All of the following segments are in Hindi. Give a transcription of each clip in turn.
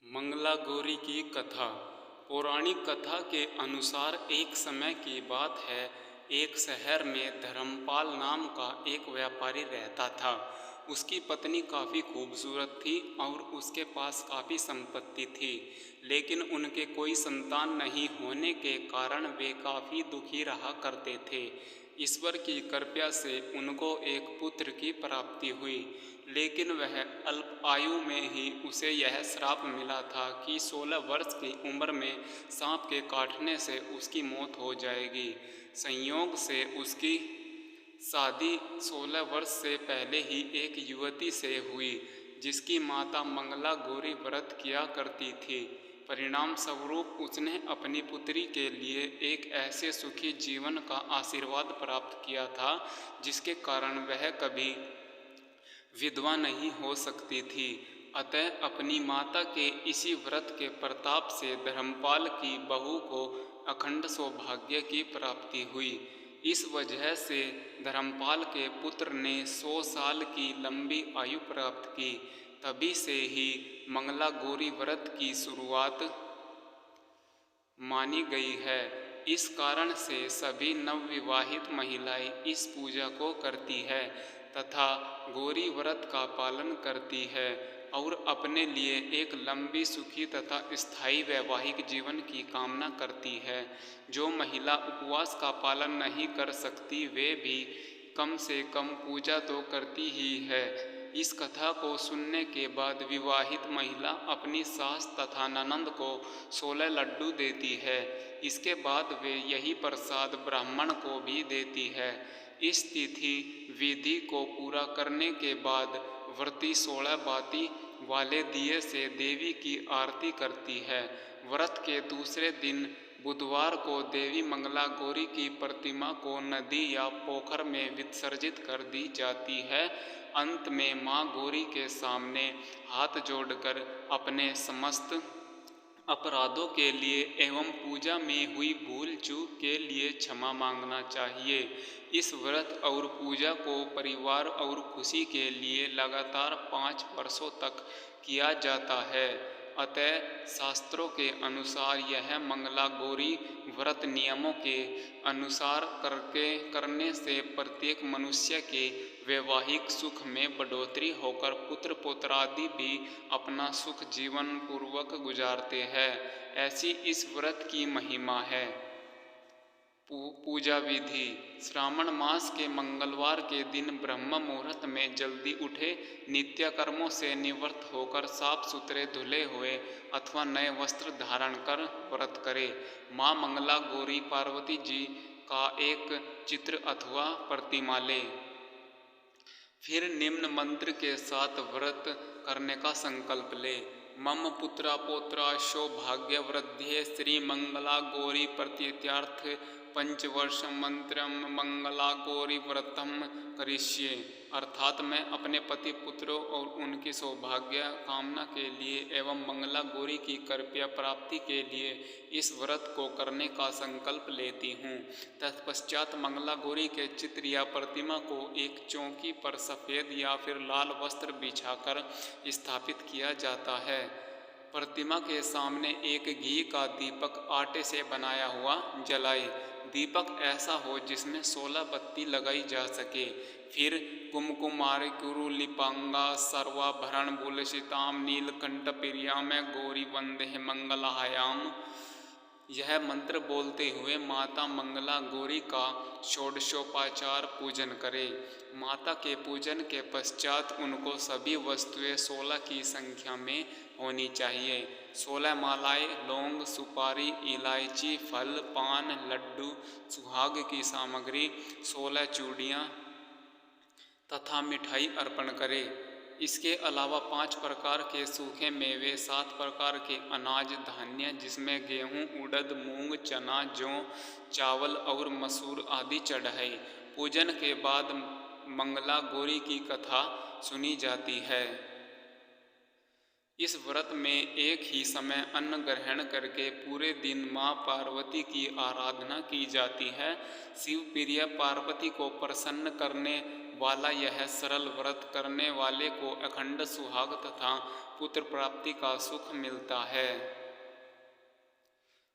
मंगला गौरी की कथा। पौराणिक कथा के अनुसार एक समय की बात है। एक शहर में धर्मपाल नाम का एक व्यापारी रहता था। उसकी पत्नी काफ़ी खूबसूरत थी और उसके पास काफ़ी संपत्ति थी, लेकिन उनके कोई संतान नहीं होने के कारण वे काफ़ी दुखी रहा करते थे। ईश्वर की कृपा से उनको एक पुत्र की प्राप्ति हुई, लेकिन वह अल्प आयु में ही उसे यह श्राप मिला था कि 16 वर्ष की उम्र में सांप के काटने से उसकी मौत हो जाएगी। संयोग से उसकी शादी 16 वर्ष से पहले ही एक युवती से हुई, जिसकी माता मंगला गौरी व्रत किया करती थी। परिणाम स्वरूप उसने अपनी पुत्री के लिए एक ऐसे सुखी जीवन का आशीर्वाद प्राप्त किया था, जिसके कारण वह कभी विधवा नहीं हो सकती थी। अतः अपनी माता के इसी व्रत के प्रताप से धर्मपाल की बहू को अखंड सौभाग्य की प्राप्ति हुई। इस वजह से धर्मपाल के पुत्र ने 100 साल की लंबी आयु प्राप्त की। तभी से ही मंगला गौरी व्रत की शुरुआत मानी गई है। इस कारण से सभी नवविवाहित महिलाएं इस पूजा को करती है तथा गौरी व्रत का पालन करती है और अपने लिए एक लंबी, सुखी तथा स्थायी वैवाहिक जीवन की कामना करती है। जो महिला उपवास का पालन नहीं कर सकती, वे भी कम से कम पूजा तो करती ही है। इस कथा को सुनने के बाद विवाहित महिला अपनी सास तथा ननंद को 16 लड्डू देती है। इसके बाद वे यही प्रसाद ब्राह्मण को भी देती है। इस तिथि विधि को पूरा करने के बाद व्रती 16 बाती वाले दिए से देवी की आरती करती है। व्रत के दूसरे दिन बुधवार को देवी मंगला गौरी की प्रतिमा को नदी या पोखर में विसर्जित कर दी जाती है। अंत में मां गौरी के सामने हाथ जोड़कर अपने समस्त अपराधों के लिए एवं पूजा में हुई भूल चूक के लिए क्षमा मांगना चाहिए। इस व्रत और पूजा को परिवार और खुशी के लिए लगातार 5 वर्षों तक किया जाता है। अतः शास्त्रों के अनुसार यह मंगला गौरी व्रत नियमों के अनुसार करने से प्रत्येक मनुष्य के वैवाहिक सुख में बढ़ोतरी होकर पुत्र पौत्रादि भी अपना सुख जीवन पूर्वक गुजारते हैं। ऐसी इस व्रत की महिमा है। पूजा विधि। श्रावण मास के मंगलवार के दिन ब्रह्म मुहूर्त में जल्दी उठे, नित्य कर्मों से निवृत्त होकर साफ सुथरे धुले हुए अथवा नए वस्त्र धारण कर व्रत करे। मां मंगला गौरी पार्वती जी का एक चित्र अथवा प्रतिमा ले। फिर निम्न मंत्र के साथ व्रत करने का संकल्प ले। मम पुत्रा पौत्रा सौभाग्य वृद्धि श्री मंगला गौरी प्रतीत्यार्थ पंचवर्ष मंत्रम मंगला गौरी व्रतम करिष्ये। अर्थात मैं अपने पति पुत्रों और उनकी सौभाग्य कामना के लिए एवं मंगला गौरी की कृपया प्राप्ति के लिए इस व्रत को करने का संकल्प लेती हूँ। तत्पश्चात मंगला गौरी के चित्र या प्रतिमा को एक चौकी पर सफ़ेद या फिर लाल वस्त्र बिछाकर स्थापित किया जाता है। प्रतिमा के सामने एक घी का दीपक आटे से बनाया हुआ जलाए। दीपक ऐसा हो जिसमें 16 बत्ती लगाई जा सके। फिर कुमकुमारी कुरुलिपांगा सर्वाभरण बुलसिताम नीलकंठ प्रियाम गौरी वंदे मंगलायाम, यह मंत्र बोलते हुए माता मंगला गौरी का षोडशोपचार पूजन करें। माता के पूजन के पश्चात उनको सभी वस्तुएं 16 की संख्या में होनी चाहिए। 16 मालाएं, लौंग, सुपारी, इलायची, फल, पान, लड्डू, सुहाग की सामग्री, 16 चूड़ियाँ तथा मिठाई अर्पण करें। इसके अलावा 5 प्रकार के सूखे मेवे, 7 प्रकार के अनाज धान्य जिसमें गेहूं, उड़द, मूंग, चना, जौ, चावल और मसूर आदि चढ़ाए। पूजन के बाद मंगला गौरी की कथा सुनी जाती है। इस व्रत में एक ही समय अन्न ग्रहण करके पूरे दिन मां पार्वती की आराधना की जाती है। शिव प्रिय पार्वती को प्रसन्न करने वाला यह सरल व्रत करने वाले को अखंड सुहाग तथा पुत्र प्राप्ति का सुख मिलता है।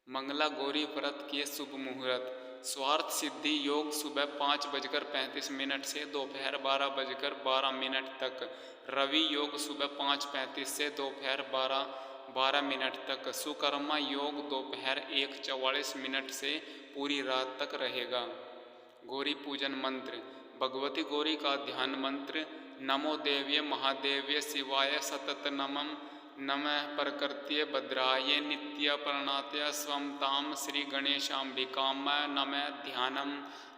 मंगला गौरी व्रत के शुभ मुहूर्त। स्वार्थ सिद्धि योग सुबह 5:35 से दोपहर 12:12 तक। रवि योग सुबह 5:35 से दोपहर 12:12 तक। सुकर्मा योग दोपहर 1:44 से पूरी रात तक रहेगा। गौरी पूजन मंत्र। भगवती गौरी का ध्यान मंत्र नमो देव्ये महादेव्ये शिवाय सतत नमः नमः प्रकृत्ये भद्राय नित्य प्रणत्य स्वं ताम श्री गणेशाम्बिकां नमः ध्यानं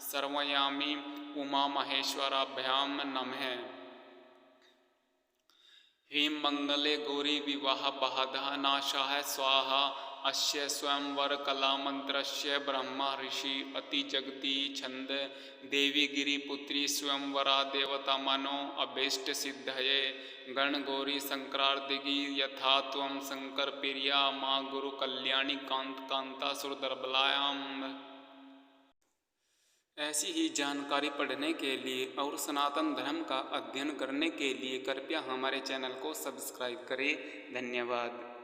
सर्वयामि उमा महेश्वराभ्यां नमः। ह्रीं मंगले गौरी विवाह बाधा नाशाय स्वाहा अस्य स्वयंवर कला मंत्रस्य ब्रह्मा ऋषि अति जगति छंद देवी गिरिपुत्री स्वयंवरा देवता मनो अभीष्ट सिद्धये गण गौरी शंकरार्दिगी यथा त्वं शंकर प्रिया माँ गुरु कल्याणी कांत कांता सुरदर्बलायाम। ऐसी ही जानकारी पढ़ने के लिए और सनातन धर्म का अध्ययन करने के लिए कृपया हमारे चैनल को सब्सक्राइब करें। धन्यवाद।